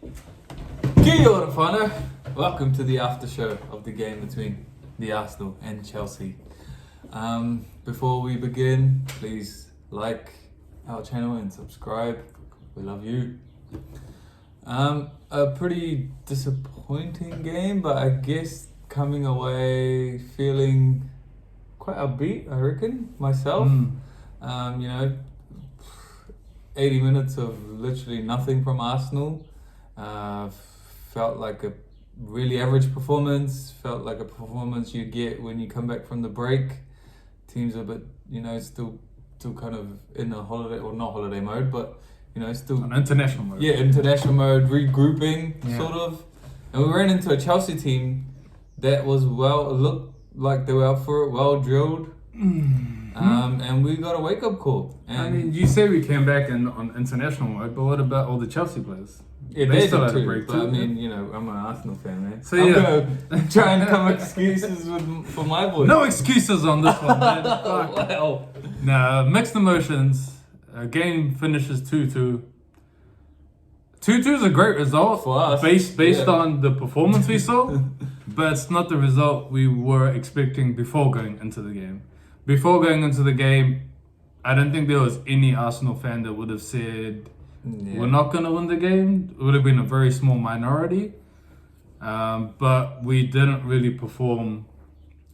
Kia ora whānau. Welcome to the Aftershow of the game between the Arsenal and Chelsea. Before we begin, please like our channel and subscribe. We love you. A pretty disappointing game, but I guess coming away feeling quite upbeat, I reckon, myself. 80 minutes of literally nothing from Arsenal. Felt like a really average performance. Felt like a performance you get when you come back from the break. Teams are a bit, still kind of in a holiday, or not holiday mode, but still on international mode. Yeah, international mode, regrouping, Yeah. sort of. And we ran into a Chelsea team that was looked like they were up for it, well drilled. And we got a wake up call. And I mean, you say we came back on international mode, but what about all the Chelsea players? yeah, they they still did had a too. break But too. I mean, I'm an Arsenal fan, man. So, I'm yeah. gonna try and come excuses for my boys. No excuses on this one, man. Fuck. Wow. Nah, mixed emotions. Game finishes 2-2. 2-2 is a great result For us, based yeah. on the performance we saw, but it's not the result we were expecting before going into the game. Before going into the game, I don't think there was any Arsenal fan that would have said we're not going to win the game. It would have been a very small minority, but we didn't really perform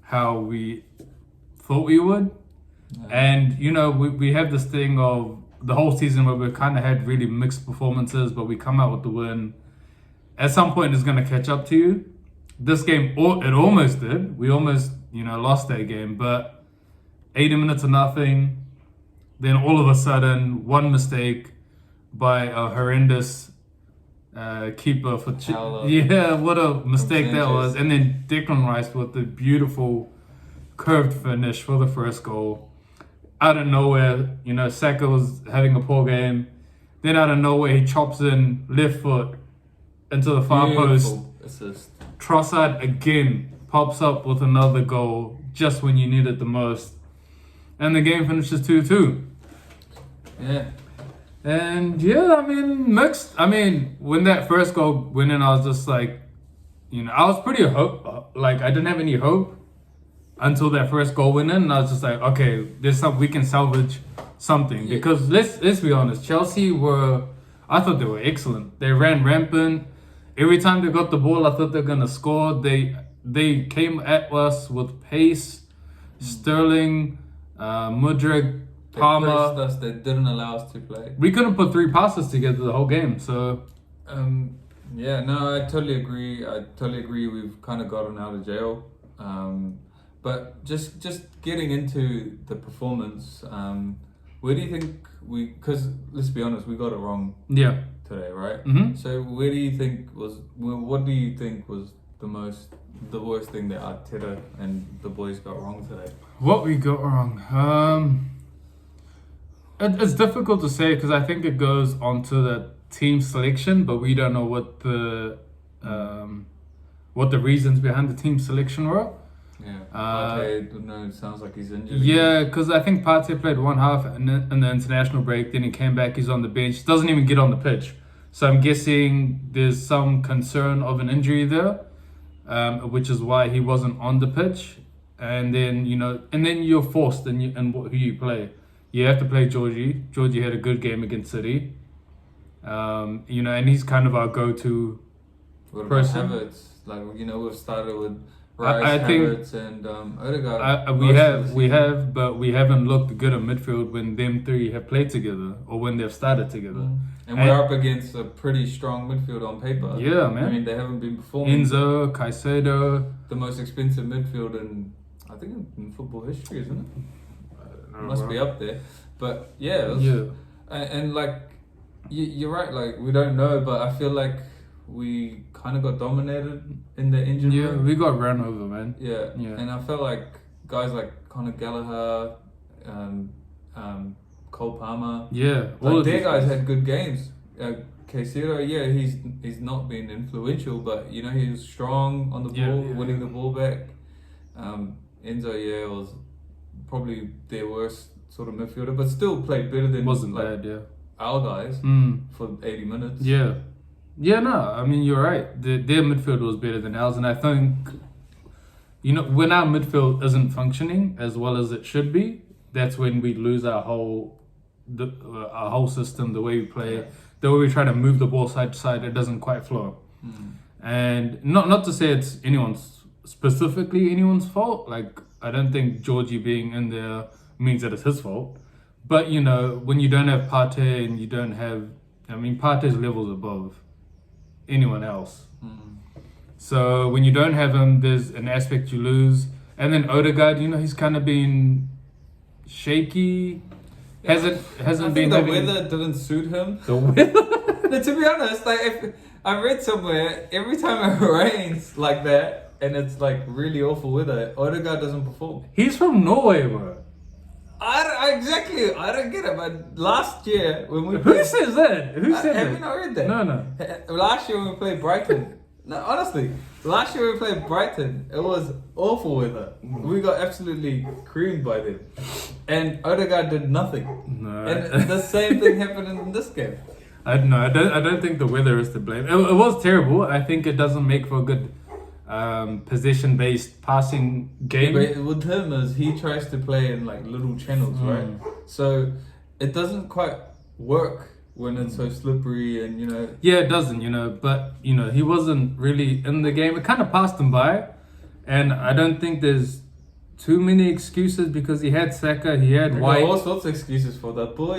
how we thought we would. And we have this thing of the whole season where we kind of had really mixed performances, but we come out with the win. At some point, it's going to catch up to you. This game, it almost did. We almost, lost that game, but 80 minutes of nothing. Then all of a sudden, one mistake by a horrendous keeper for Howler. what a mistake that Sanchez. was. And then Declan Rice with the beautiful curved finish for the first goal. Out of nowhere, Saka was having a poor game. Then out of nowhere, he chops in left foot into the far post. Beautiful assist. Trossard again pops up with another goal just when you need it the most. And the game finishes 2-2. Yeah. And mixed. When that first goal went in, I was just like, I was pretty I didn't have any hope until that first goal went in, and I was just like, okay, we can salvage something. Yeah. Because let's be honest, Chelsea I thought they were excellent. They ran rampant. Every time they got the ball, I thought they were gonna score. They came at us with pace. Sterling, Mudryk, They Palmer. pressed us, they didn't allow us to play. We couldn't put 3 passes together the whole game. So I totally agree. We've kind of gotten out of jail. But just getting into the performance, where do you think because let's be honest, we got it wrong yeah. today, right? Mm-hmm. So what do you think was the worst thing that Arteta and the boys got wrong today? What we got wrong? It's difficult to say because I think it goes onto the team selection, but we don't know what the reasons behind the team selection were. Yeah, Partey, it sounds like he's injured. Yeah, because I think Partey played one half in the international break, then he came back, he's on the bench, doesn't even get on the pitch. So I'm guessing there's some concern of an injury there, which is why he wasn't on the pitch. And then, you're forced in who you play. You have to play Georgie. Georgie had a good game against City. And he's kind of our go-to What about person. Havertz? We've started with I Rice, think Havertz, and Odegaard. but we haven't looked good at midfield when them three have played together or when they've started together. And we're up against a pretty strong midfield on paper. Yeah, man. I mean, they haven't been performing. Enzo, Caicedo. The most expensive midfield in football history, isn't it? Must be up there. But yeah, and you're right. We don't know, but I feel like we kind of got dominated in the injury. Yeah, we got run over, man. Yeah. And I felt like guys like Conor Gallagher, Cole Palmer. Yeah, All their guys had good games. Caicedo, he's not been influential, but he was strong on the ball, winning the ball back. Enzo, was probably their worst sort of midfielder, but still played better than Wasn't bad, our guys for 80 minutes. Yeah. Yeah, no, I mean you're right. Their midfield was better than ours, and I think when our midfield isn't functioning as well as it should be, that's when we lose our whole system, the way we play, the way we try to move the ball side to side. It doesn't quite flow, and not to say it's specifically anyone's fault. Like I don't think Georgie being in there means that it's his fault, but when you don't have Partey and you don't have, I mean Partey's levels above anyone else. So when you don't have him, there's an aspect you lose. And then Odegaard, he's kind of been shaky. Hasn't I been think the having weather didn't suit him. the weather. No, to be honest, like if I read somewhere, every time it rains like that and it's like really awful weather, Odegaard doesn't perform. He's from Norway, bro. Exactly. I don't get it. But last year when we Who says that? Who said have that? you not read that? No. Last year when we played Brighton. No, honestly, last year when we played Brighton, it was awful weather. We got absolutely creamed by them, and Odegaard did nothing. No. And the same thing happened in this game. I don't think the weather is to blame. It was terrible. I think it doesn't make for a good possession-based passing game. But with him is he tries to play in like little channels, right? So it doesn't quite work when it's so slippery and Yeah, it doesn't, but he wasn't really in the game. It kind of passed him by, and I don't think there's too many excuses because he had Saka, he had We White. got all sorts of excuses for that boy.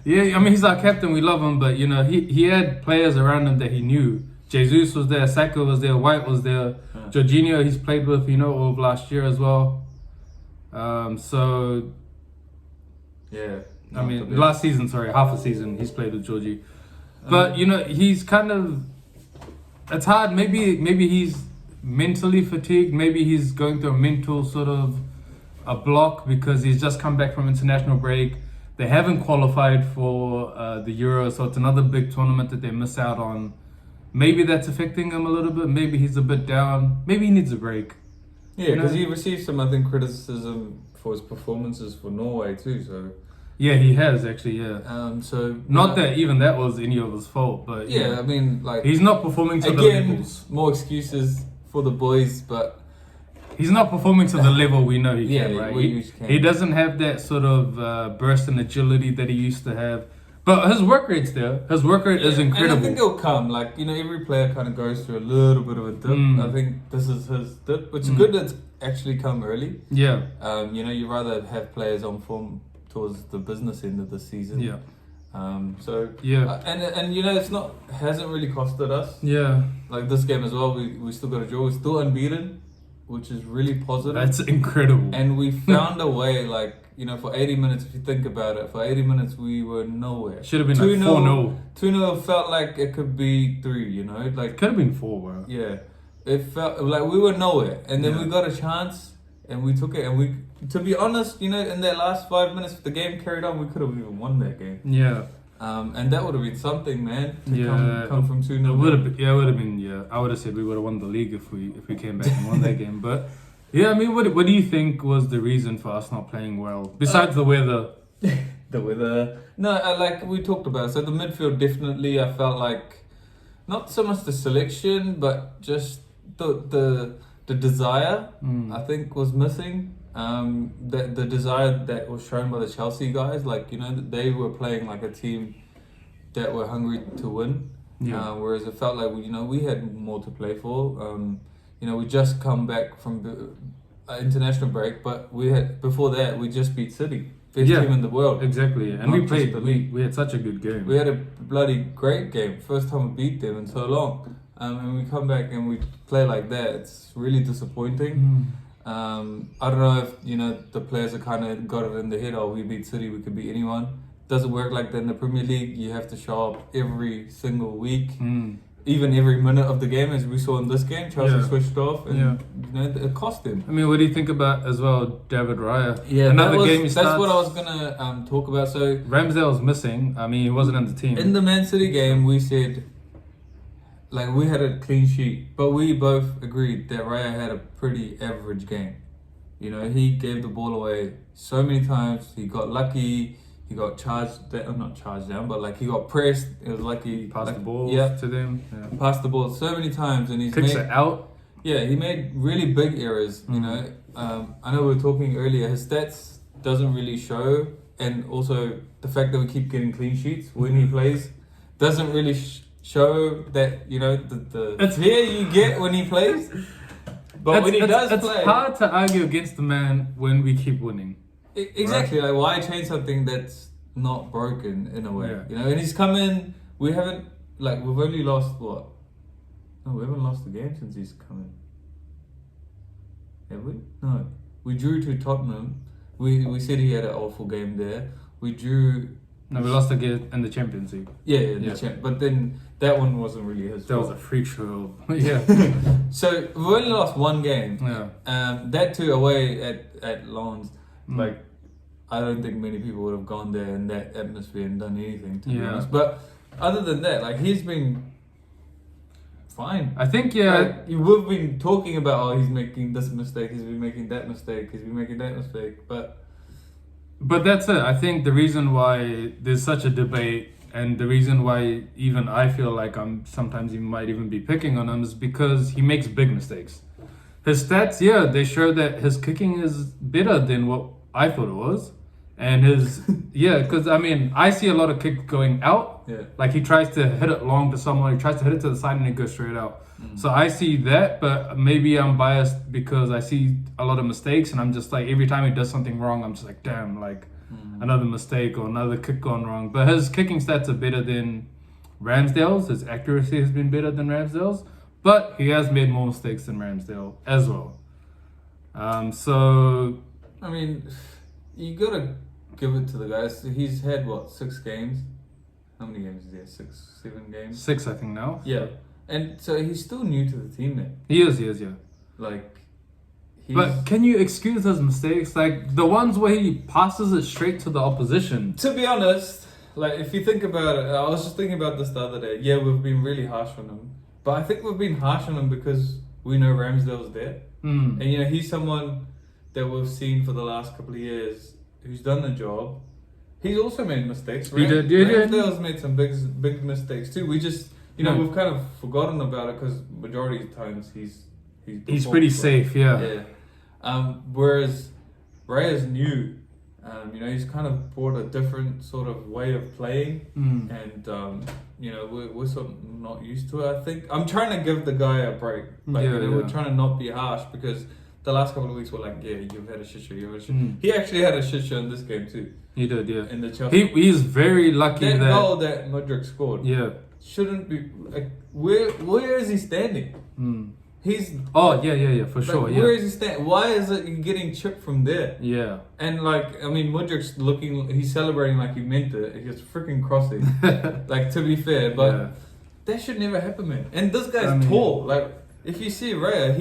Yeah, I mean he's our captain, we love him, but he had players around him that he knew. Jesus was there, Saka was there, White was there, Jorginho he's played with, all of last year as well. So Yeah. I mean, last season, half a season he's played with Georgie, but he's kind of. It's hard. Maybe he's mentally fatigued. Maybe he's going through a mental sort of a block because he's just come back from international break. They haven't qualified for the Euro, so it's another big tournament that they miss out on. Maybe that's affecting him a little bit. Maybe he's a bit down. Maybe he needs a break. Yeah, because he received some, I think, criticism for his performances for Norway too. So. Yeah, he has actually. Yeah. So not that even that was any of his fault, but yeah, I mean, like he's not performing to the levels. More excuses for the boys, but he's not performing to the level we know he can. Yeah, Right? we can. He doesn't have that sort of burst and agility that he used to have. But his work rate's there. His work rate is incredible. And I think it'll come. Like every player kind of goes through a little bit of a dip. I think this is his dip, which is good that it's actually come early. Yeah. You rather have players on form towards the business end of the season. Yeah. So yeah, and it's not hasn't really costed us. Yeah. Like this game as well, we still got a draw. We're still unbeaten, which is really positive. That's incredible. And we found a way, like for 80 minutes. If you think about it, for 80 minutes we were nowhere. Should have been like 4-0. 2-0 felt like it could be 3. Like could have been 4, bro. Yeah, it felt like we were nowhere, and then we got a chance and we took it. And we, to be honest, in that last 5 minutes, if the game carried on, we could have even won that game. Yeah. And that would have been something, man. To come from 2-0. It would have been. Yeah, it would have been. Yeah, I would have said we would have won the league if we came back and won that game. But yeah, I mean, what do you think was the reason for us not playing well besides the weather? The weather. No, like we talked about. So the midfield, definitely, I felt like not so much the selection, but just the desire. I think was missing. The desire that was shown by the Chelsea guys, like they were playing like a team that were hungry to win. Yeah. Whereas it felt like we had more to play for. We just come back from international break, but before that we just beat City, best team in the world. Exactly, and we played. We had such a good game. We had a bloody great game. First time we beat them in so long. And we come back and we play like that. It's really disappointing. I don't know if the players are kind of got it in their head. Oh, we beat City, we could beat anyone. Doesn't work like that in the Premier League. You have to show up every single week, even every minute of the game, as we saw in this game. Chelsea switched off, and it cost them. I mean, what do you think about as well, David Raya? Yeah, game. That's what I was gonna talk about. So Ramsdale's missing. I mean, he wasn't in the team. In the Man City game, we said, like, we had a clean sheet, but we both agreed that Raya had a pretty average game. He gave the ball away so many times. He got lucky. he got not charged down, but like he got pressed. It was like he Passed like, the ball yeah, to them. Yeah. passed the ball so many times, and he's Kicks made it out. yeah, he made really big errors. You know, I know we were talking earlier. His stats doesn't really show, and also the fact that we keep getting clean sheets when he plays doesn't really show that the fear you get when he plays. But when he does it's play, hard to argue against the man when we keep winning. Exactly, like why change something that's not broken in a way, Yeah. And he's come in. We've only lost what? No, we haven't lost the game since he's come in. Have we? No, we drew to Tottenham. We said he had an awful game there. We drew. No, we lost again in the Champions League. Yeah, but then that one wasn't really his That fault. was a freak show. Yeah. So we've only lost one game. Yeah. That too away at Lens. Like, I don't think many people would have gone there in that atmosphere and done anything, to be honest. But other than that, like, he's been fine. I think, Like, we've been talking about, he's making this mistake, he's been making that mistake, he's been making that mistake, but that's it. I think the reason why there's such a debate, and the reason why even I feel like sometimes you might even be picking on him, is because he makes big mistakes. His stats, they show that his kicking is better than what I thought it was. And his, because I see a lot of kick going out. Yeah. Like he tries to hit it long to someone, he tries to hit it to the side and it goes straight out. So I see that, but maybe I'm biased because I see a lot of mistakes and I'm just like, every time he does something wrong, I'm just like, damn, like another mistake or another kick gone wrong. But his kicking stats are better than Ramsdale's. His accuracy has been better than Ramsdale's, but he has made more mistakes than Ramsdale as well. So I mean, you gotta give it to the guys. He's had 6 games? How many games is there? 6, 7 games? 6, I think now. Yeah. And so he's still new to the team then. He is, yeah. Like, but can you excuse his mistakes? Like the ones where he passes it straight to the opposition. To be honest, like if you think about it, I was just thinking about this the other day. Yeah, we've been really harsh on him. But I think we've been harsh on him because we know Ramsdale's there. And he's someone that we've seen for the last couple of years who's done the job. He's also made mistakes. He did. Ramsdale's made some big mistakes too. We just, we've kind of forgotten about it because majority of times he's pretty safe, Yeah. Whereas Ray is new. He's kind of brought a different sort of way of playing, and we're sort of not used to it. I think I'm trying to give the guy a break. We're trying to not be harsh because the last couple of weeks were like, you've had a shit show. He actually had a shit show in this game too. He did, yeah. In the Chelsea. He's very lucky that goal that Modric scored. Yeah. Shouldn't be like where is he standing? He's for sure. Where is he standing? Why is it getting chipped from there? Yeah. And Modric's he's celebrating like he meant it. He's freaking crossing. Like, to be fair, but that should never happen, man. And this guy's tall. Like, if you see Raya,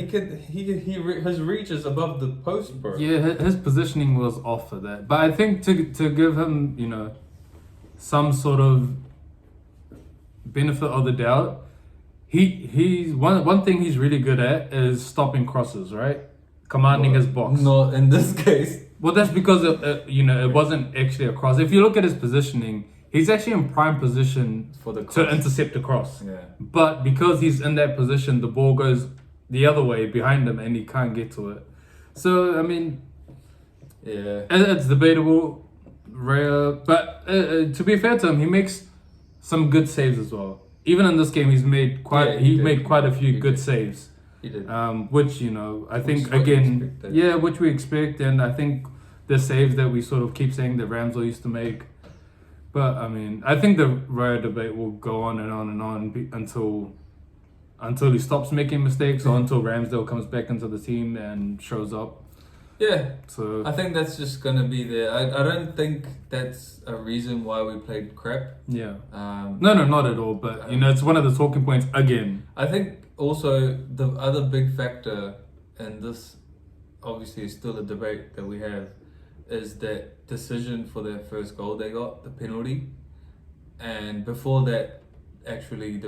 his reach is above the post, bro. Yeah, his positioning was off for that. But I think to give him, some sort of benefit of the doubt, he's one thing he's really good at is stopping crosses, right? Commanding his box. Not in this case. Well, that's because it wasn't actually a cross. If you look at his positioning, he's actually in prime position to intercept a cross. Yeah. But because he's in that position, the ball goes the other way behind him and he can't get to it. So it's debatable, rare. But to be fair to him, he makes some good saves as well. Even in this game, he's made quite a few good saves. He did. Which I think again, which we expect, and I think the saves that we sort of keep saying that Ramsdale used to make. But I think the Raya debate will go on and on and on until he stops making mistakes or until Ramsdale comes back into the team and shows up. Yeah. So I think that's just gonna be there. I don't think that's a reason why we played crap. Yeah. No, not at all. But it's one of the talking points again. I think also the other big factor, and this obviously is still a debate that we have, is that decision for their first goal they got, the penalty. And before that, actually,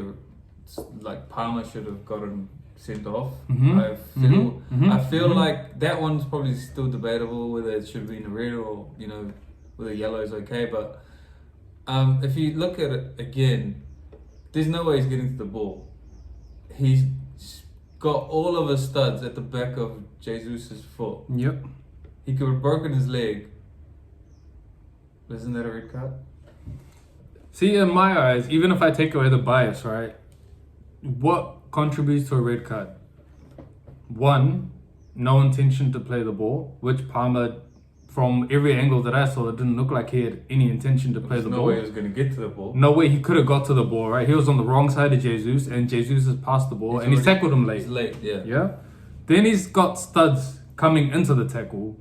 Palmer should have gotten sent off. I feel like that one's probably still debatable whether it should have been a red or with a yellow is okay. But if you look at it again, there's no way he's getting to the ball. He's got all of his studs at the back of Jesus' foot. Yep. He could have broken his leg. Isn't that a red card? See, in my eyes, even if I take away the bias, right, what contributes to a red card? One, no intention to play the ball, which Palmer, from every angle that I saw, it didn't look like he had any intention to play the no ball. way he was going to get to the ball. No way he could have got to the ball, right? He was on the wrong side of Jesus, and Jesus has passed the ball, and he's tackled him late. He's late, yeah. Yeah? Then he's got studs coming into the tackle,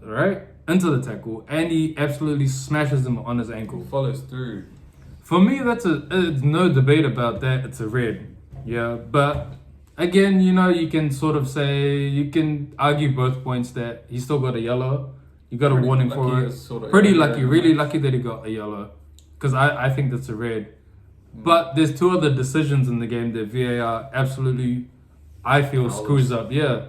right? Into the tackle, and he absolutely smashes him on his ankle. He follows through. For me, it's no debate about that. It's a red. Yeah, but again, you can sort of say, you can argue both points that he still got a yellow. You got a warning for it. Pretty lucky, really lucky that he got a yellow. Because I think that's a red. But there's two other decisions in the game that VAR absolutely, I feel, screws up. Yeah.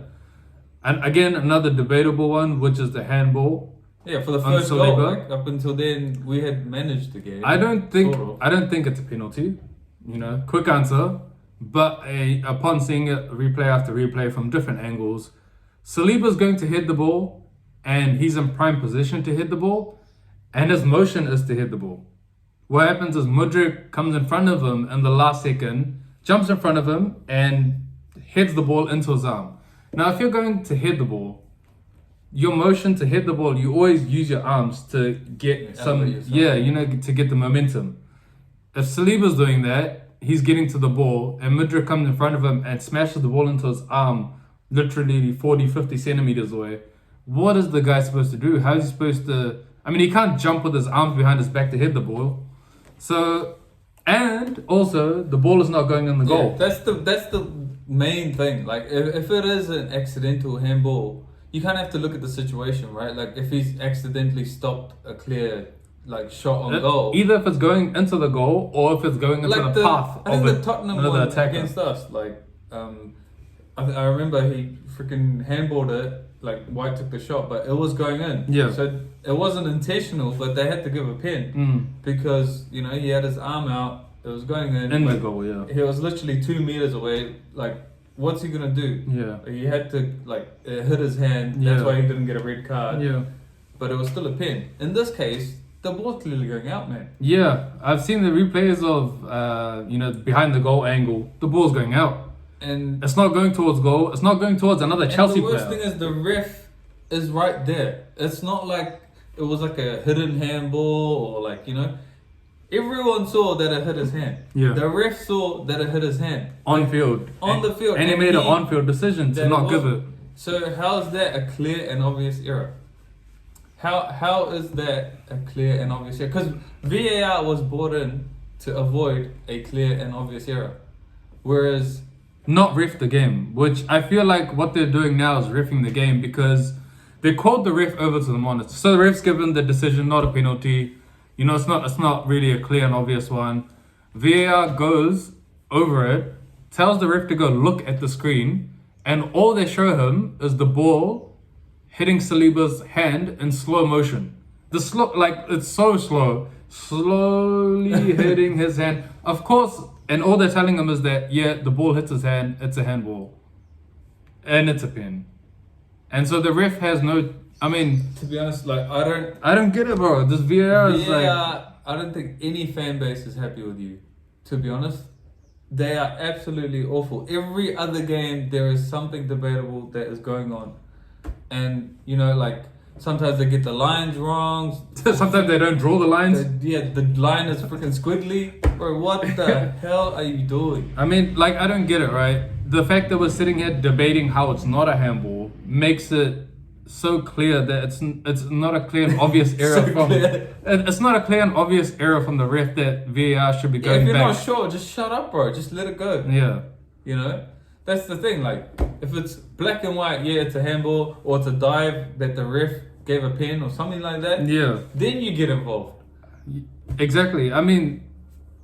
And again, another debatable one, which is the handball. Yeah, for the first goal, like, up until then, we had managed the game. I don't think it's a penalty. Quick answer. But upon seeing it replay after replay from different angles, Saliba's going to hit the ball, and he's in prime position to hit the ball, and his motion is to hit the ball. What happens is Mudryk comes in front of him in the last second, jumps in front of him, and heads the ball into his arm. Now, if you're going to hit the ball, your motion to hit the ball, you always use your arms to get to get the momentum. If Saliba's doing that, he's getting to the ball, and Mudryk comes in front of him and smashes the ball into his arm, literally 40, 50 centimeters away. What is the guy supposed to do? How is he supposed to... I mean, he can't jump with his arms behind his back to hit the ball. So, and also, the ball is not going in the goal. That's the main thing. Like, if it is an accidental handball, you kind of have to look at the situation, right? Like, if he's accidentally stopped a clear, like, shot on goal. Either if it's going into the goal, or if it's going into the path I think of the Tottenham one against us, like, I remember he freaking handballed it. Like, White took the shot, but it was going in. Yeah. So it wasn't intentional, but they had to give a pin because he had his arm out. It was going in the goal. Yeah. He was literally 2 meters away. Like, what's he gonna do? Yeah. He had to it hit his hand. That's why he didn't get a red card. Yeah. But it was still a pin. In this case, the ball's clearly going out, man. Yeah, I've seen the replays of behind the goal angle. The ball's going out. And it's not going towards goal. It's not going towards another Chelsea player. The worst thing is the ref is right there. It's not like it was like a hidden handball or everyone saw that it hit his hand. Yeah. The ref saw that it hit his hand. On field. The field. And he made an on-field decision to not give it. So how is that a clear and obvious error? How is that a clear and obvious error? Because VAR was brought in to avoid a clear and obvious error. Whereas... not ref the game, which I feel like what they're doing now is reffing the game because they called the ref over to the monitor. So the ref's given the decision, not a penalty. It's not really a clear and obvious one. VAR goes over it, tells the ref to go look at the screen, and all they show him is the ball hitting Saliba's hand in slow motion. It's so slow, slowly hitting his hand. Of course. And all they're telling him is that, the ball hits his hand, it's a handball. And it's a pin. And so the ref has no... I mean... to be honest, I don't get it, bro. This VAR is I don't think any fan base is happy with you. To be honest. They are absolutely awful. Every other game, there is something debatable that is going on. And, sometimes they get the lines wrong. Sometimes they don't draw the lines. The line is freaking squiggly. Bro, what the hell are you doing? I mean, I don't get it, right? The fact that we're sitting here debating how it's not a handball makes it so clear that it's not a clear and obvious error it's not a clear and obvious error from the ref that VAR should be going if you're back. not sure, just shut up, bro. Just let it go. Yeah. That's the thing. If it's black and white, it's a handball, or it's a dive that the ref gave a pin or something like that. Yeah. Then you get involved. Exactly. I mean,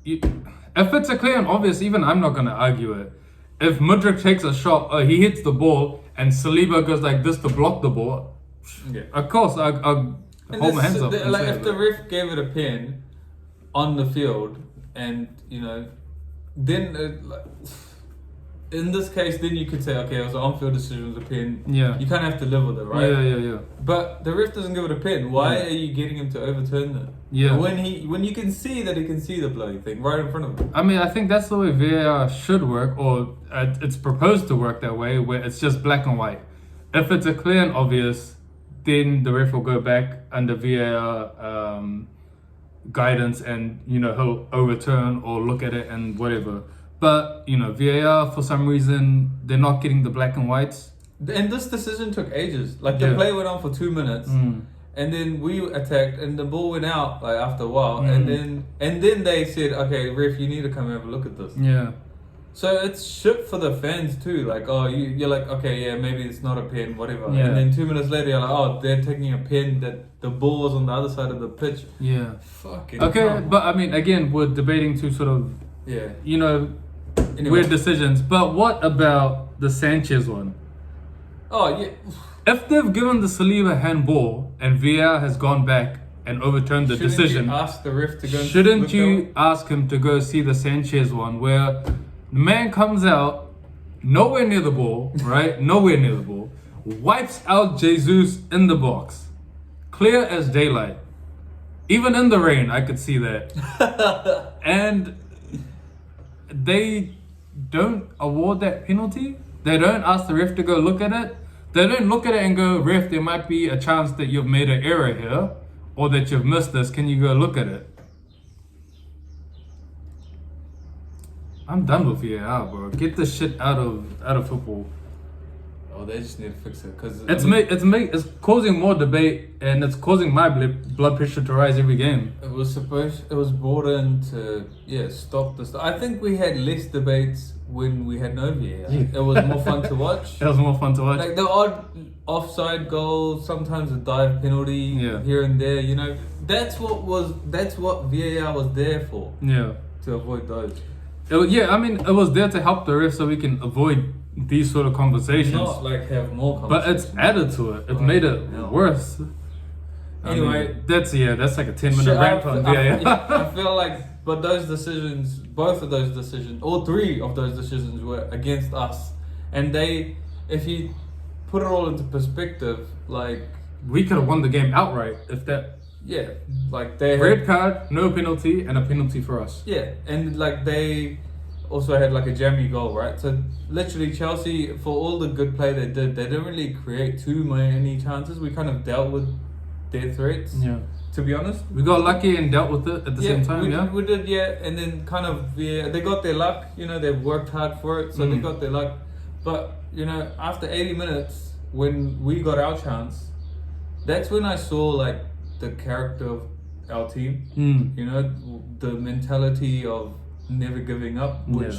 if it's a clear and obvious, even I'm not gonna argue it. If Mudryk takes a shot, he hits the ball, and Saliba goes like this to block the ball. Yeah. Of course, I hold my hands up. And like say, if the ref gave it a pen on the field, and then in this case, then you could say, okay, it was an on-field decision, it was a pen. Yeah. You kind of have to live with it, right? Yeah. But the ref doesn't give it a pen. Why are you getting him to overturn it? Yeah. When you can see that he can see the bloody thing right in front of him. I mean, I think that's the way VAR should work, or it's proposed to work that way, where it's just black and white. If it's a clear and obvious, then the ref will go back under VAR guidance, and he'll overturn or look at it and whatever. But VAR, for some reason, they're not getting the black and whites. And this decision took ages. Like the play went on for 2 minutes, and then we attacked, and the ball went out like after a while, and then they said, okay, ref, you need to come and have a look at this. Yeah. So it's shit for the fans too. Like, oh, you're like, okay, yeah, maybe it's not a pen, whatever. Yeah. And then 2 minutes later, you're like, oh, they're taking a pen that the ball was on the other side of the pitch. Yeah. Fucking. Okay, hell. but I mean, again, we're debating two sort of, Anyway. weird decisions. But what about the Sanchez one? Oh yeah. If they've given the Saliba handball and VAR has gone back and overturned the decision, you ask the ref to go. shouldn't you ask him to go see the Sanchez one, where the man comes out nowhere near the ball, right? Nowhere near the ball, wipes out Jesus in the box, clear as daylight. Even in the rain, I could see that. And they don't award that penalty. They don't ask the ref to go look at it. They don't look at it and go, ref, there might be a chance that you've made an error here, or that you've missed this. Can you go look at it? I'm done with VAR, bro. Get this shit out of football. Oh, they just need to fix it because It's causing more debate, and it's causing my blood pressure to rise every game. It was brought in to stop this. I think we had less debates when we had no VAR. Yeah. It was more fun to watch. It was more fun to watch. Like the odd offside goal, sometimes a dive penalty here and there. That's what VAR was there for. Yeah. To avoid those. I mean, it was there to help the ref so we can avoid these sort of conversations. Not like have more But conversations. it's added to it. It made it worse. Anyway, that's like a 10-minute rant on VAR. I feel like, but those decisions, both of those decisions, all three of those decisions were against us. And if you put it all into perspective, like we could have won the game outright if that. Yeah, like they red card, no penalty, and a penalty for us. Yeah, and like they also had like a jammy goal, right? So literally Chelsea, for all the good play they did, they didn't really create too many chances. We kind of dealt with their threats. Yeah. To be honest, we got lucky and dealt with it at the same time. We did, and then kind of they got their luck. They worked hard for it, so they got their luck. But after 80 minutes, when we got our chance, that's when I saw like the character of our team. The mentality of never giving up, which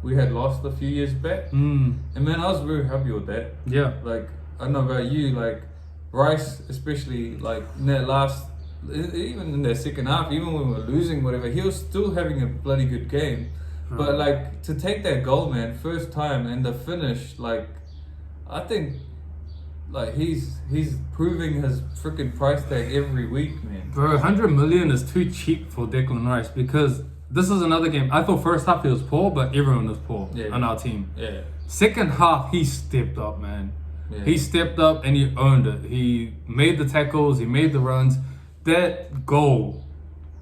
we had lost a few years back. And man, I was very happy with that. Yeah. Like, I don't know about you, like Rice, especially like in that even in the second half, even when we were losing, whatever, he was still having a bloody good game. But like to take that goal, man, first time, and the finish, like I think like he's proving his freaking price tag every week, man. Bro, 100 million is too cheap for Declan Rice, because this is another game. I thought first half he was poor, but everyone was poor on our team. Yeah. Second half, he stepped up, man. Yeah. He stepped up and he owned it. He made the tackles, he made the runs. That goal,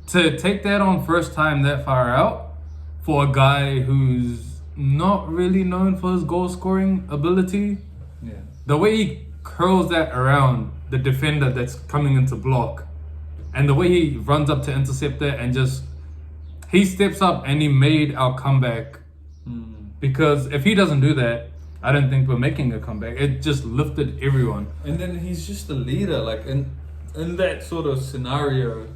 to take that on first time that far out, for a guy who's not really known for his goal scoring ability, the way he curls that around the defender that's coming into block, and the way he runs up to intercept that, and just he steps up and he made our comeback. Because if he doesn't do that, I don't think we're making a comeback. It just lifted everyone. And then he's just a leader, like in that sort of scenario,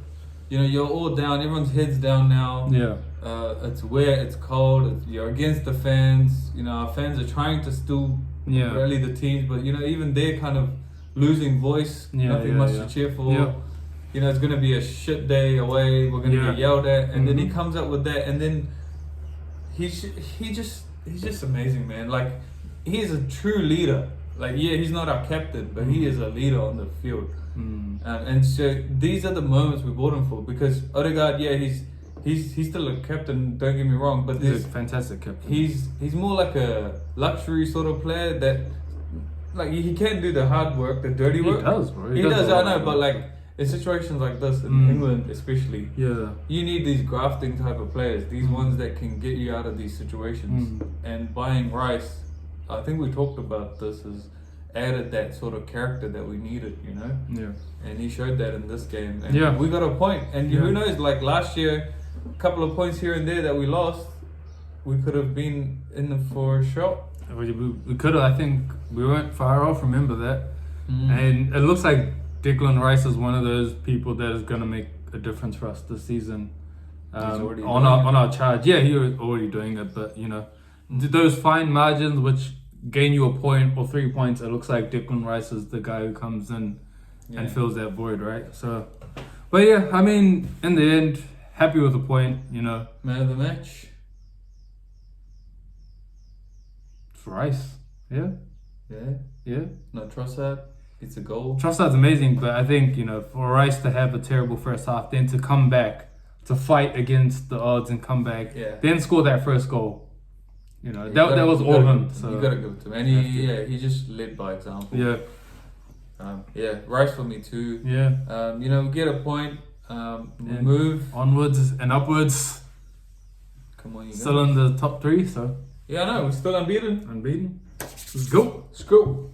you're all down, everyone's heads down now. Yeah. It's wet, it's cold, you're against the fans. Our fans are trying to still rally the teams, but even they're kind of losing voice. Nothing much to cheer for. Yeah. It's gonna be a shit day away. We're gonna get yelled at, and then he comes up with that, and then he's just amazing, man. Like he's a true leader. Like, yeah, he's not our captain, but he is a leader on the field. Mm. And so these are the moments we bought him for, because Odegaard, yeah, he's still a captain. Don't get me wrong, but He's a fantastic captain. he's more like a luxury sort of player that, like, he can do the hard work, the dirty work. He does, bro. He does. a I lot know, of but work. like in situations like this in England, especially, Yeah. you need these grafting type of players. These ones that can get you out of these situations. And buying Rice, I think we talked about this, has added that sort of character that we needed, you know. Yeah. And he showed that in this game. And Yeah. we got a point. And Yeah. who knows, like last year, a couple of points here and there that we lost, we could have been in them for a shot. We could have. I think we weren't far off. Remember that. And it looks like Declan Rice is one of those people that is going to make a difference for us this season. already on our charge. Yeah, he was already doing it, but you know, those fine margins which gain you a point or 3 points, it looks like Declan Rice is the guy who comes in and fills that void, right? So, but yeah, I mean, in the end, happy with the point, you know. Man of the match. It's Rice. Yeah. Yeah. Not Trossard. It's a goal. Trossard's amazing, but I think, you know, for Rice to have a terrible first half, then to come back, to fight against the odds and come back, then score that first goal. You know, that was all him. So you gotta give it to him. And he just led by example. Yeah. Rice for me too. Yeah. You know, we get a point. We move onwards and upwards. Come on, you still in the top 3, so yeah, I know, we're still unbeaten. Let's go. Let's go.